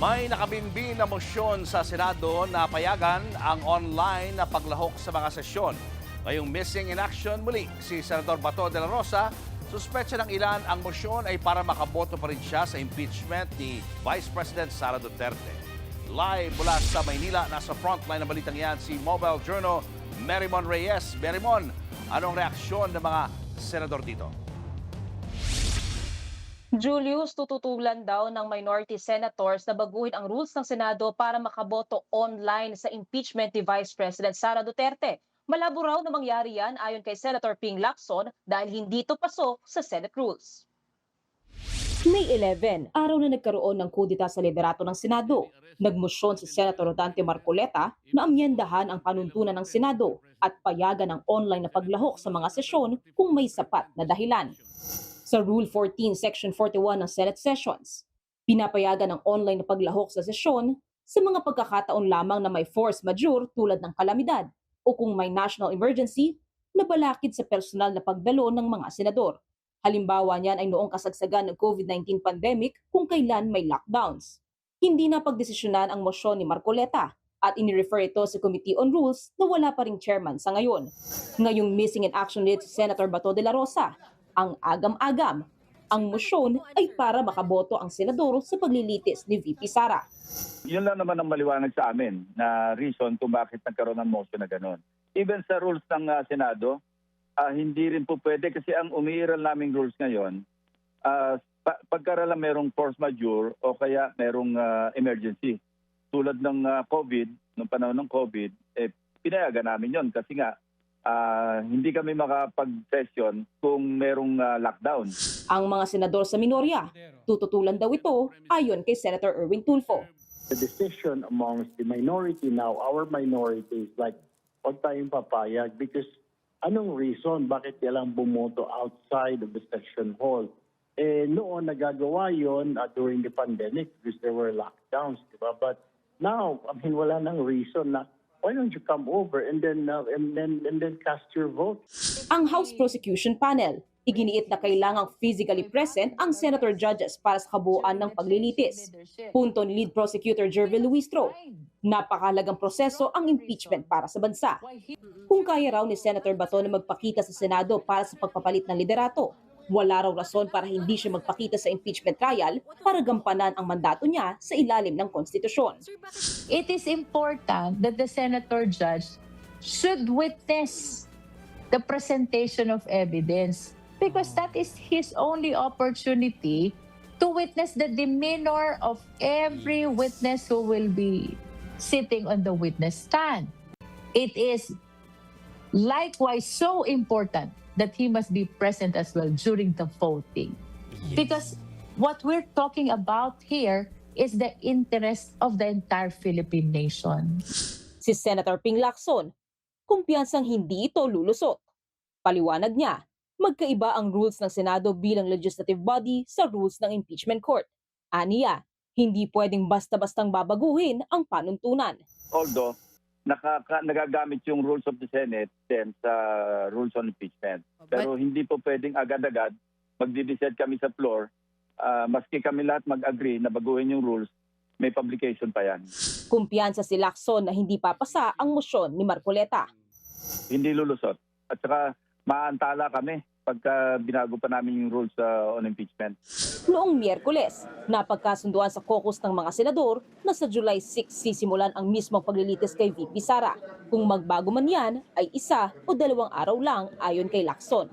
May nakabinbin na motion sa Senado na payagan ang online na paglahok sa mga sesyon. Ngayong missing in action muli si Senador Bato de la Rosa. Suspetsa ng ilan ang motion ay para makaboto pa rin siya sa impeachment ni Vice President Sara Duterte. Live mula sa Maynila, nasa frontline ng balitang yan si Mobile Journal Merimon Reyes. Merimon, anong reaksyon ng mga senador dito? Julius, tututulan daw ng minority senators na baguhin ang rules ng Senado para makaboto online sa impeachment ni Vice President Sara Duterte. Malabo raw na mangyari yan ayon kay Senator Ping Lacson dahil hindi ito pasok sa Senate rules. May 11, araw na nagkaroon ng kudita sa liderato ng Senado. Nagmosyon si Senator Dante Marcoleta na amyendahan ang panuntunan ng Senado at payagan ang online na paglahok sa mga sesyon kung may sapat na dahilan. Sa Rule 14, Section 41 ng Senate Sessions, pinapayagan ang online na paglahok sa sesyon sa mga pagkakataon lamang na may force majeure tulad ng kalamidad o kung may national emergency na balakid sa personal na pagdalo ng mga senador. Halimbawa niyan ay noong kasagsagan ng COVID-19 pandemic kung kailan may lockdowns. Hindi na pagdesisyonan ang mosyon ni Marcoleta at inirefer ito sa Committee on Rules na wala pa ring chairman sa ngayon. Ngayong missing in action ulit si Senator Bato de la Rosa. Ang agam-agam, ang mosyon ay para makaboto ang senador sa paglilitis ni VP Sara. Yun lang naman ang maliwanag sa amin na reason kung bakit nagkaroon ng motion na gano'n. Even sa rules ng Senado, hindi rin po pwede kasi ang umiiral naming rules ngayon, pagkaralan merong force majeure o kaya merong emergency. Tulad ng COVID, noong panahon ng COVID, pinayagan namin yon kasi nga hindi kami makapag-session kung merong lockdown. Ang mga senador sa minorya, tututulan daw ito ayon kay Senator Erwin Tulfo. The decision amongst the minority now, our minority is like, huwag tayong papayag because anong reason bakit kailangang bumoto outside of the session hall? Noon nagagawa yon during the pandemic because there were lockdowns, diba? But now, wala nang reason na why don't you come over and then cast your vote? Ang House Prosecution Panel, iginiit na kailangang physically present ang senator judges para sa kabuuan ng paglilitis. Punto ni Lead Prosecutor Jervil Luistro, napakahalagang proseso ang impeachment para sa bansa. Kung kaya raw ni Senator Bato na magpakita sa Senado para sa pagpapalit ng liderato, wala raw rason para hindi siya magpakita sa impeachment trial para gampanan ang mandato niya sa ilalim ng konstitusyon. It is important that the senator judge should witness the presentation of evidence because that is his only opportunity to witness the demeanor of every witness who will be sitting on the witness stand. It is likewise so important that he must be present as well during the voting. Because what we're talking about here is the interest of the entire Philippine nation. Si Senator Ping Lacson, kumpiyansang hindi ito lulusot. Paliwanag niya, magkaiba ang rules ng Senado bilang legislative body sa rules ng impeachment court. Aniya, hindi pwedeng basta-bastang babaguhin ang panuntunan. Although, nagagamit yung rules of the Senate then sa rules on impeachment. Pero hindi po pwedeng agad-agad magdi-decide kami sa floor. Maski kami lahat mag-agree na baguhin yung rules, may publication pa yan. Kumpiyansa si Lacson na hindi papasa ang mosyon ni Marcoleta. Hindi lulusot. At saka maantala kami pagka binago pa namin yung rules on impeachment. Noong Miyerkules, napagkasunduan sa caucus ng mga senador na sa July 6 sisimulan ang mismong paglilitis kay VP Sara. Kung magbago man yan, ay 1 o 2 araw lang ayon kay Lacson.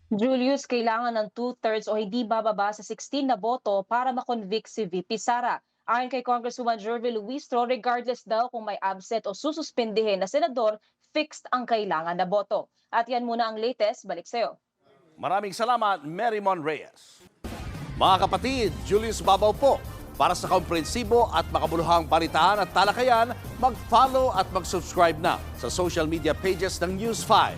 Julius, kailangan ng 2/3 o hindi bababa sa 16 na boto para makonvict si VP Sara. Ayon kay Congresswoman Jervil Luistro, regardless daw kung may absent o sususpendihin na senador, fixed ang kailangan na boto. At yan muna ang latest. Balik sa'yo. Maraming salamat, Merimon Reyes. Mga kapatid, Julius Babaw po. Para sa komprehensibo at makabuluhang balitaan at talakayan, mag-follow at mag-subscribe na sa social media pages ng News 5.